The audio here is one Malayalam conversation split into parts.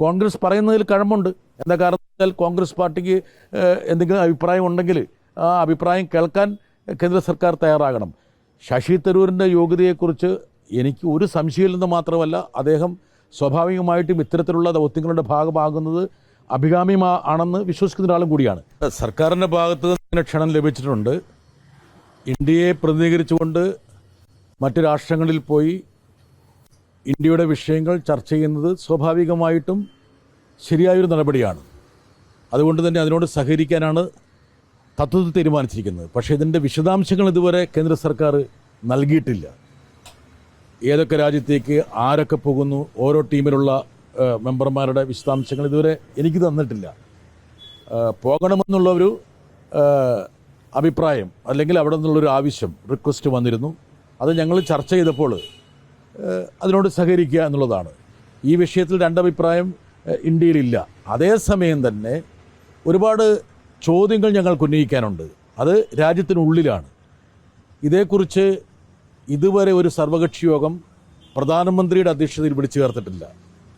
കോൺഗ്രസ് പറയുന്നതിൽ കഴമ്പുണ്ട്. എന്താ കാരണം വെച്ചാൽ കോൺഗ്രസ് പാർട്ടിക്ക് എന്തെങ്കിലും അഭിപ്രായം ഉണ്ടെങ്കിൽ ആ അഭിപ്രായം കേൾക്കാൻ കേന്ദ്ര സർക്കാർ തയ്യാറാകണം. ശശി തരൂരിൻ്റെ യോഗ്യതയെക്കുറിച്ച് എനിക്ക് ഒരു സംശയമില്ലെന്ന് മാത്രമല്ല, അദ്ദേഹം സ്വാഭാവികമായിട്ടും ഇത്തരത്തിലുള്ള ദൗത്യങ്ങളുടെ ഭാഗമാകുന്നത് അഭികാമ്യമാണെന്ന് വിശ്വസിക്കുന്ന ഒരാളും കൂടിയാണ്. സർക്കാരിൻ്റെ ഭാഗത്ത് നിന്ന് ക്ഷണം ലഭിച്ചിട്ടുണ്ട്. ഇന്ത്യയെ പ്രതിനിധീകരിച്ചുകൊണ്ട് മറ്റ് രാഷ്ട്രങ്ങളിൽ പോയി ഇന്ത്യയുടെ വിഷയങ്ങൾ ചർച്ച ചെയ്യുന്നത് സ്വാഭാവികമായിട്ടും ശരിയായൊരു നടപടിയാണ്. അതുകൊണ്ട് തന്നെ അതിനോട് സഹകരിക്കാനാണ് തത്വത്തിൽ തീരുമാനിച്ചിരിക്കുന്നത്. പക്ഷേ ഇതിൻ്റെ വിശദാംശങ്ങൾ ഇതുവരെ കേന്ദ്ര സർക്കാർ നൽകിയിട്ടില്ല. ഏതൊക്കെ രാജ്യത്തേക്ക് ആരൊക്കെ പോകുന്നു, ഓരോ ടീമിലുള്ള മെമ്പർമാരുടെ വിശദാംശങ്ങൾ ഇതുവരെ എനിക്ക് തന്നിട്ടില്ല. പോകണമെന്നുള്ള ഒരു അഭിപ്രായം അല്ലെങ്കിൽ അവിടെ നിന്നുള്ളൊരു ആവശ്യം, റിക്വസ്റ്റ് വന്നിരുന്നു. അത് ഞങ്ങൾ ചർച്ച ചെയ്തപ്പോൾ അതിനോട് സഹകരിക്കുക എന്നുള്ളതാണ്. ഈ വിഷയത്തിൽ രണ്ടഭിപ്രായം ഇന്ത്യയിലില്ല. അതേസമയം തന്നെ ഒരുപാട് ചോദ്യങ്ങൾ ഞങ്ങൾക്ക് ഉന്നയിക്കാനുണ്ട്. അത് രാജ്യത്തിനുള്ളിലാണ്. ഇതേക്കുറിച്ച് ഇതുവരെ ഒരു സർവകക്ഷി യോഗം പ്രധാനമന്ത്രിയുടെ അധ്യക്ഷതയിൽ വിളിച്ചു ചേർത്തിട്ടില്ല.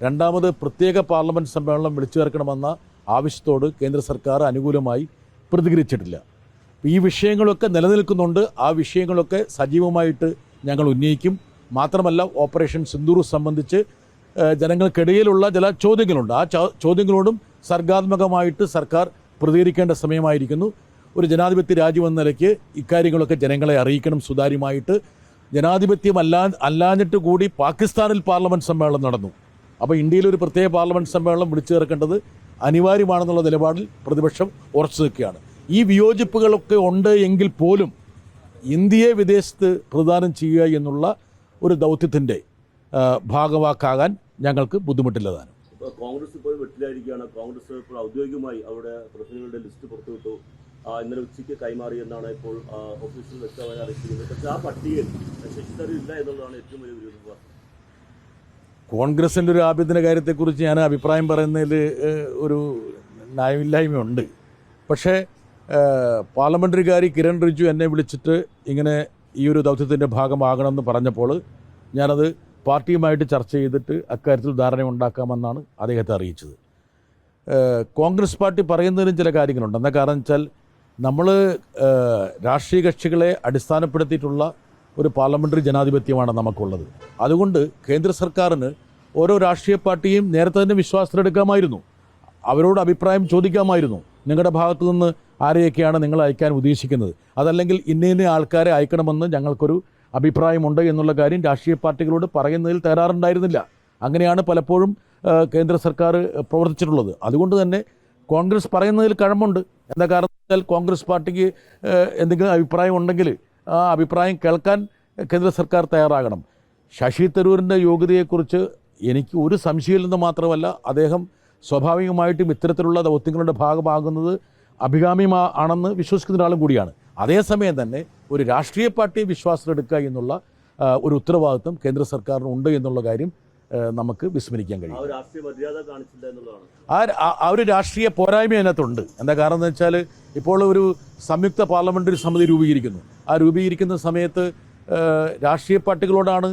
രണ്ടാമത് പ്രത്യേക പാർലമെൻറ്റ് സമ്മേളനം വിളിച്ചു ചേർക്കണമെന്ന ആവശ്യത്തോട് കേന്ദ്ര സർക്കാർ അനുകൂലമായി പ്രതികരിച്ചിട്ടില്ല. ഈ വിഷയങ്ങളൊക്കെ നിലനിൽക്കുന്നുണ്ട്. ആ വിഷയങ്ങളൊക്കെ സജീവമായിട്ട് ഞങ്ങൾ ഉന്നയിക്കും. മാത്രമല്ല, ഓപ്പറേഷൻ സിന്ദൂർ സംബന്ധിച്ച് ജനങ്ങൾക്കിടയിലുള്ള ചില ചോദ്യങ്ങളുണ്ട്. ആ ചോദ്യങ്ങളോടും സർഗാത്മകമായിട്ട് സർക്കാർ പ്രതികരിക്കേണ്ട സമയമായിരിക്കുന്നു. ഒരു ജനാധിപത്യ രാജ്യമെന്ന നിലയ്ക്ക് ഇക്കാര്യങ്ങളൊക്കെ ജനങ്ങളെ അറിയിക്കണം സുതാര്യമായിട്ട്. അല്ലാഞ്ഞിട്ട് കൂടി പാകിസ്ഥാനിൽ പാർലമെൻറ്റ് സമ്മേളനം നടന്നു. അപ്പോൾ ഇന്ത്യയിൽ ഒരു പ്രത്യേക പാർലമെൻറ്റ് സമ്മേളനം വിളിച്ചു ചേർക്കേണ്ടത് അനിവാര്യമാണെന്നുള്ള നിലപാടിൽ പ്രതിപക്ഷം ഉറച്ചു നിൽക്കുകയാണ്. ഈ വിയോജിപ്പുകളൊക്കെ ഉണ്ട് എങ്കിൽ പോലും ഇന്ത്യയെ വിദേശത്ത് പ്രതിദാനം ചെയ്യുക എന്നുള്ള ഒരു ദൗത്യത്തിൻ്റെ ഭാഗവാക്കാകാൻ ഞങ്ങൾക്ക് ബുദ്ധിമുട്ടില്ലതാണ്. ഇപ്പോൾ കോൺഗ്രസ് ഇപ്പോൾ വെട്ടിലായിരിക്കുകയാണ്. കോൺഗ്രസ് ഇപ്പോൾ ഔദ്യോഗികമായി അവരുടെ പ്രതിനിധികളുടെ ലിസ്റ്റ് പുറത്തുവിട്ടു. ഇന്നലെ ഉച്ചയ്ക്ക് കൈമാറി എന്നാണ് ഇപ്പോൾ ഓഫീസിൽ വ്യക്തമായി അറിയിച്ചിരിക്കുന്നത്. പക്ഷേ ആ പട്ടികയിൽ ശശി തരൂർ ഇല്ല എന്നുള്ളതാണ് ഏറ്റവും വലിയ വിരോധാഭാസം. കോൺഗ്രസിൻ്റെ ഒരു ആഭ്യന്തര കാര്യത്തെക്കുറിച്ച് ഞാൻ അഭിപ്രായം പറയുന്നതിൽ ഒരു ന്യായമില്ലായ്മയുണ്ട്. പക്ഷേ പാർലമെൻ്ററി കാരി കിരൺ റിജിജു എന്നെ വിളിച്ചിട്ട് ഇങ്ങനെ ഈ ഒരു ദൗത്യത്തിൻ്റെ ഭാഗമാകണമെന്ന് പറഞ്ഞപ്പോൾ ഞാനത് പാർട്ടിയുമായിട്ട് ചർച്ച ചെയ്തിട്ട് അക്കാര്യത്തിൽ ധാരണ ഉണ്ടാക്കാമെന്നാണ് അദ്ദേഹത്തെ അറിയിച്ചത്. കോൺഗ്രസ് പാർട്ടി പറയുന്നതിനും ചില കാര്യങ്ങളുണ്ട്. എന്താ കാരണം വെച്ചാൽ നമ്മൾ രാഷ്ട്രീയ കക്ഷികളെ അടിസ്ഥാനപ്പെടുത്തിയിട്ടുള്ള ഒരു പാർലമെൻ്ററി ജനാധിപത്യമാണ് നമുക്കുള്ളത്. അതുകൊണ്ട് കേന്ദ്ര സർക്കാരിന് ഓരോ രാഷ്ട്രീയ പാർട്ടിയും നേരത്തെ തന്നെ വിശ്വാസത്തിലെടുക്കാമായിരുന്നു. അവരോട് അഭിപ്രായം ചോദിക്കാമായിരുന്നു. നിങ്ങളുടെ ഭാഗത്തു നിന്ന് ആരെയൊക്കെയാണ് നിങ്ങൾ അയക്കാൻ ഉദ്ദേശിക്കുന്നത്, അതല്ലെങ്കിൽ ഇന്ന ആൾക്കാരെ അയക്കണമെന്ന് ഞങ്ങൾക്കൊരു അഭിപ്രായമുണ്ട് എന്നുള്ള കാര്യം രാഷ്ട്രീയ പാർട്ടികളോട് പറയുന്നതിൽ തയ്യാറുണ്ടായിരുന്നില്ല. അങ്ങനെയാണ് പലപ്പോഴും കേന്ദ്ര സർക്കാർ പ്രവർത്തിച്ചിട്ടുള്ളത്. അതുകൊണ്ട് തന്നെ കോൺഗ്രസ് പറയുന്നതിൽ കഴമ്പുണ്ട്. എന്താ കാരണം വെച്ചാൽ കോൺഗ്രസ് പാർട്ടിക്ക് എന്തെങ്കിലും അഭിപ്രായം ഉണ്ടെങ്കിൽ ആ അഭിപ്രായം കേൾക്കാൻ കേന്ദ്ര സർക്കാർ തയ്യാറാകണം. ശശി തരൂരിൻ്റെ യോഗ്യതയെക്കുറിച്ച് എനിക്ക് ഒരു സംശയമില്ലെന്ന് മാത്രമല്ല, അദ്ദേഹം സ്വാഭാവികമായിട്ടും ഇത്തരത്തിലുള്ള ദൗത്യങ്ങളുടെ ഭാഗമാകുന്നത് അഭികാമ്യമാണെന്ന് വിശ്വസിക്കുന്ന ഒരാളും കൂടിയാണ്. അതേസമയം തന്നെ ഒരു രാഷ്ട്രീയ പാർട്ടിയെ വിശ്വാസത്തിലെടുക്കുക എന്നുള്ള ഒരു ഉത്തരവാദിത്വം കേന്ദ്ര സർക്കാരിന് ഉണ്ട് എന്നുള്ള കാര്യം നമുക്ക് വിസ്മരിക്കാൻ കഴിയും. ആ ഒരു രാഷ്ട്രീയ പോരായ്മ അതിനകത്തുണ്ട്. എന്താ കാരണം എന്ന് വെച്ചാൽ ഇപ്പോൾ ഒരു സംയുക്ത പാർലമെൻ്ററി സമിതി രൂപീകരിക്കുന്നു. ആ രൂപീകരിക്കുന്ന സമയത്ത് രാഷ്ട്രീയ പാർട്ടികളോടാണ്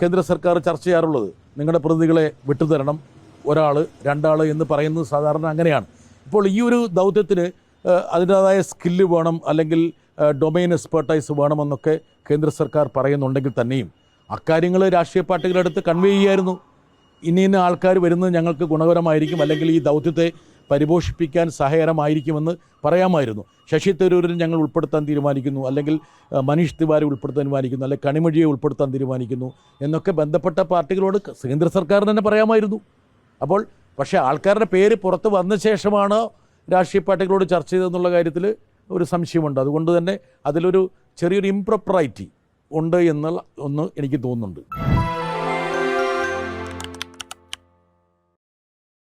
കേന്ദ്ര സർക്കാർ ചർച്ച ചെയ്യാറുള്ളത്. നിങ്ങളുടെ പ്രതിനിധികളെ വിട്ടുതരണം, ഒരാൾ രണ്ടാൾ എന്ന് പറയുന്നത് സാധാരണ അങ്ങനെയാണ്. ഇപ്പോൾ ഈ ഒരു ദൗത്യത്തിന് അതിൻ്റേതായ സ്കില്ല് വേണം, അല്ലെങ്കിൽ ഡൊമൈൻ എക്സ്പെർട്ടൈസ് വേണമെന്നൊക്കെ കേന്ദ്ര സർക്കാർ പറയുന്നുണ്ടെങ്കിൽ തന്നെയും അക്കാര്യങ്ങൾ രാഷ്ട്രീയ പാർട്ടികളെടുത്ത് കൺവേ ചെയ്യായിരുന്നു. ഇന്ന ആൾക്കാർ വരുന്നത് ഞങ്ങൾക്ക് ഗുണകരമായിരിക്കും, അല്ലെങ്കിൽ ഈ ദൗത്യത്തെ പരിപോഷിപ്പിക്കാൻ സഹായകരമായിരിക്കുമെന്ന് പറയാമായിരുന്നു. ശശി തരൂരിനെ ഞങ്ങൾ ഉൾപ്പെടുത്താൻ തീരുമാനിക്കുന്നു, അല്ലെങ്കിൽ മനീഷ് തിവാരി ഉൾപ്പെടുത്താൻ തീരുമാനിക്കുന്നു, അല്ലെങ്കിൽ കണിമൊഴിയെ ഉൾപ്പെടുത്താൻ തീരുമാനിക്കുന്നു എന്നൊക്കെ ബന്ധപ്പെട്ട പാർട്ടികളോട് കേന്ദ്ര സർക്കാരിന് തന്നെ പറയാമായിരുന്നു. പക്ഷേ ആൾക്കാരുടെ പേര് പുറത്ത് വന്ന ശേഷമാണ് രാഷ്ട്രീയ പാർട്ടികളോട് ചർച്ച ചെയ്തതെന്നുള്ള കാര്യത്തിൽ ഒരു സംശയമുണ്ട്. അതുകൊണ്ട് തന്നെ അതിലൊരു ചെറിയൊരു ഇംപ്രോപ്പറൈറ്റി ഉണ്ട് എന്നുള്ള ഒന്ന് എനിക്ക് തോന്നുന്നുണ്ട്.